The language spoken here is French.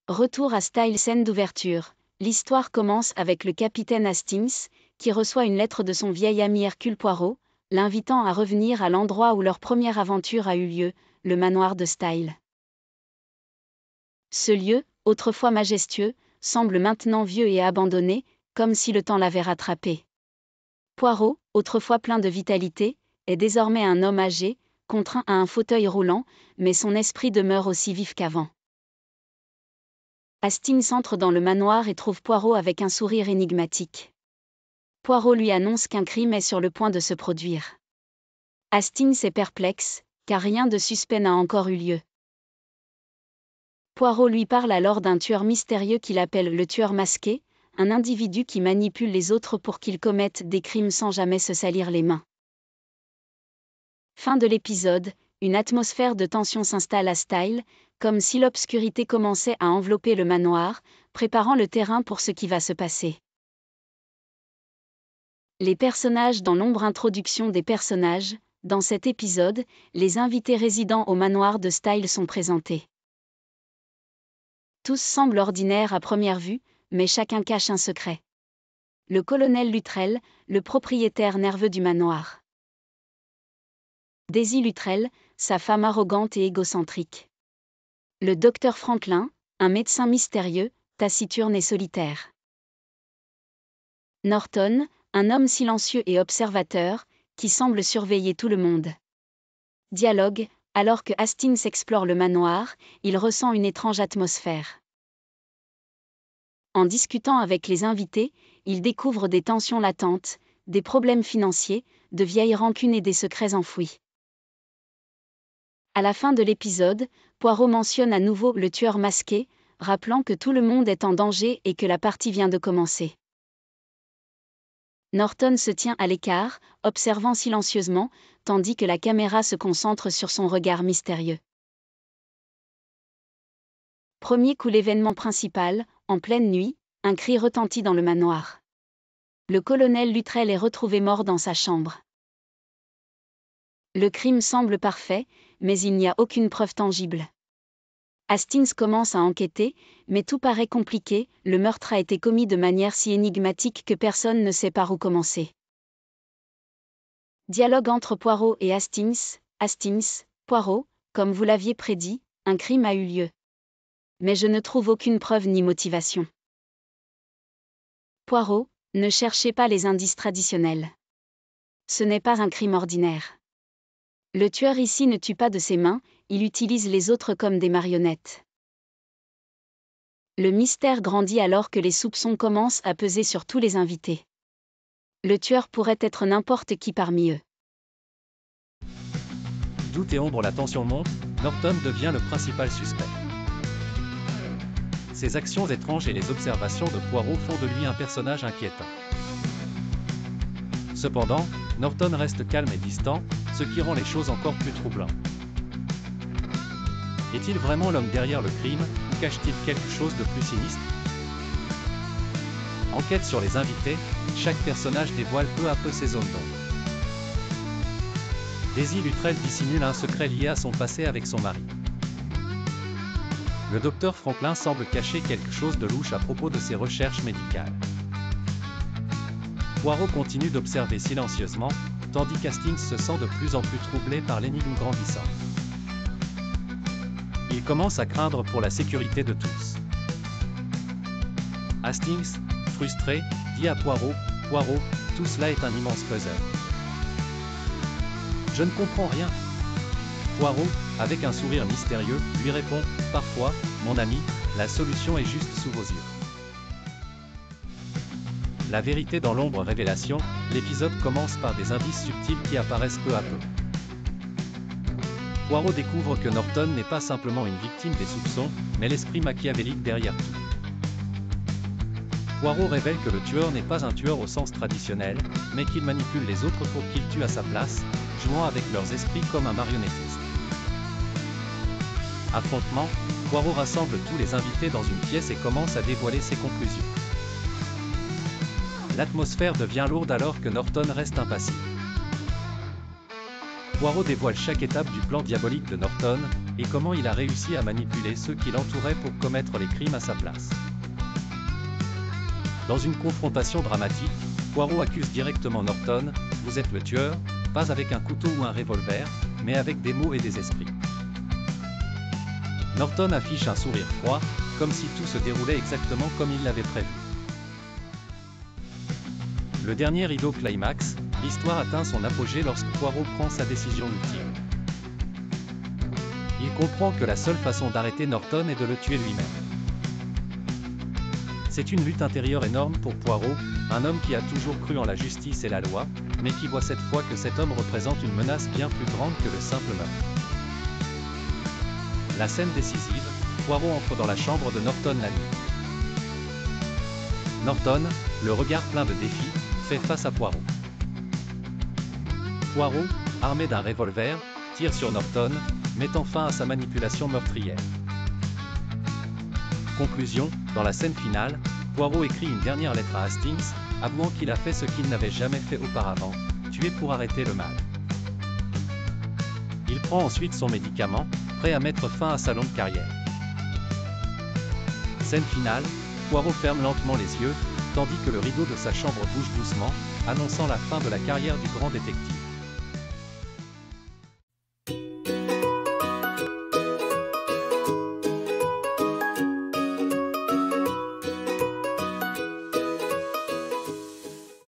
Retour à Style, scène d'ouverture. L'histoire commence avec le capitaine Hastings, qui reçoit une lettre de son vieil ami Hercule Poirot, l'invitant à revenir à l'endroit où leur première aventure a eu lieu, le manoir de Style. Ce lieu, autrefois majestueux, semble maintenant vieux et abandonné, comme si le temps l'avait rattrapé. Poirot, autrefois plein de vitalité, est désormais un homme âgé, contraint à un fauteuil roulant, mais son esprit demeure aussi vif qu'avant. Hastings entre dans le manoir et trouve Poirot avec un sourire énigmatique. Poirot lui annonce qu'un crime est sur le point de se produire. Hastings est perplexe, car rien de suspect n'a encore eu lieu. Poirot lui parle alors d'un tueur mystérieux qu'il appelle le tueur masqué, un individu qui manipule les autres pour qu'ils commettent des crimes sans jamais se salir les mains. Fin de l'épisode, une atmosphère de tension s'installe à Style, comme si l'obscurité commençait à envelopper le manoir, préparant le terrain pour ce qui va se passer. Les personnages dans l'ombre. Introduction des personnages. Dans cet épisode, les invités résidant au manoir de Style sont présentés. Tous semblent ordinaires à première vue, mais chacun cache un secret. Le colonel Luttrell, le propriétaire nerveux du manoir. Daisy Luttrell, sa femme arrogante et égocentrique. Le docteur Franklin, un médecin mystérieux, taciturne et solitaire. Norton, un homme silencieux et observateur, qui semble surveiller tout le monde. Dialogue. Alors que Hastings explore le manoir, il ressent une étrange atmosphère. En discutant avec les invités, il découvre des tensions latentes, des problèmes financiers, de vieilles rancunes et des secrets enfouis. À la fin de l'épisode, Poirot mentionne à nouveau le tueur masqué, rappelant que tout le monde est en danger et que la partie vient de commencer. Norton se tient à l'écart, observant silencieusement, tandis que la caméra se concentre sur son regard mystérieux. Premier coup. L'événement principal, en pleine nuit, un cri retentit dans le manoir. Le colonel Luttrell est retrouvé mort dans sa chambre. Le crime semble parfait, mais il n'y a aucune preuve tangible. Hastings commence à enquêter, mais tout paraît compliqué, le meurtre a été commis de manière si énigmatique que personne ne sait par où commencer. Dialogue entre Poirot et Hastings. Hastings, Poirot, comme vous l'aviez prédit, un crime a eu lieu. Mais je ne trouve aucune preuve ni motivation. Poirot, ne cherchez pas les indices traditionnels. Ce n'est pas un crime ordinaire. Le tueur ici ne tue pas de ses mains, il utilise les autres comme des marionnettes. Le mystère grandit alors que les soupçons commencent à peser sur tous les invités. Le tueur pourrait être n'importe qui parmi eux. Doute et ombre, la tension monte, Norton devient le principal suspect. Ses actions étranges et les observations de Poirot font de lui un personnage inquiétant. Cependant, Norton reste calme et distant, ce qui rend les choses encore plus troublantes. Est-il vraiment l'homme derrière le crime, ou cache-t-il quelque chose de plus sinistre? Enquête sur les invités, chaque personnage dévoile peu à peu ses zones d'ombre. Daisy Luttrell dissimule un secret lié à son passé avec son mari. Le docteur Franklin semble cacher quelque chose de louche à propos de ses recherches médicales. Poirot continue d'observer silencieusement, tandis qu'Hastings se sent de plus en plus troublé par l'énigme grandissante. Il commence à craindre pour la sécurité de tous. Hastings, frustré, dit à Poirot, « Poirot, tout cela est un immense puzzle. Je ne comprends rien. » Poirot, avec un sourire mystérieux, lui répond, « Parfois, mon ami, la solution est juste sous vos yeux. » La vérité dans l'ombre. Révélation, l'épisode commence par des indices subtils qui apparaissent peu à peu. Poirot découvre que Norton n'est pas simplement une victime des soupçons, mais l'esprit machiavélique derrière tout. Poirot révèle que le tueur n'est pas un tueur au sens traditionnel, mais qu'il manipule les autres pour qu'ils tuent à sa place, jouant avec leurs esprits comme un marionnettiste. Affrontement, Poirot rassemble tous les invités dans une pièce et commence à dévoiler ses conclusions. L'atmosphère devient lourde alors que Norton reste impassible. Poirot dévoile chaque étape du plan diabolique de Norton, et comment il a réussi à manipuler ceux qui l'entouraient pour commettre les crimes à sa place. Dans une confrontation dramatique, Poirot accuse directement Norton, « Vous êtes le tueur, pas avec un couteau ou un revolver, mais avec des mots et des esprits. » Norton affiche un sourire froid, comme si tout se déroulait exactement comme il l'avait prévu. Le dernier rideau climax, l'histoire atteint son apogée lorsque Poirot prend sa décision ultime. Il comprend que la seule façon d'arrêter Norton est de le tuer lui-même. C'est une lutte intérieure énorme pour Poirot, un homme qui a toujours cru en la justice et la loi, mais qui voit cette fois que cet homme représente une menace bien plus grande que le simple meurtre. La scène décisive, Poirot entre dans la chambre de Norton la nuit. Norton, le regard plein de défis, fait face à Poirot. Poirot, armé d'un revolver, tire sur Norton, mettant fin à sa manipulation meurtrière. Conclusion, dans la scène finale, Poirot écrit une dernière lettre à Hastings, avouant qu'il a fait ce qu'il n'avait jamais fait auparavant, tuer pour arrêter le mal. Il prend ensuite son médicament, prêt à mettre fin à sa longue carrière. Scène finale, Poirot ferme lentement les yeux, tandis que le rideau de sa chambre bouge doucement, annonçant la fin de la carrière du grand détective.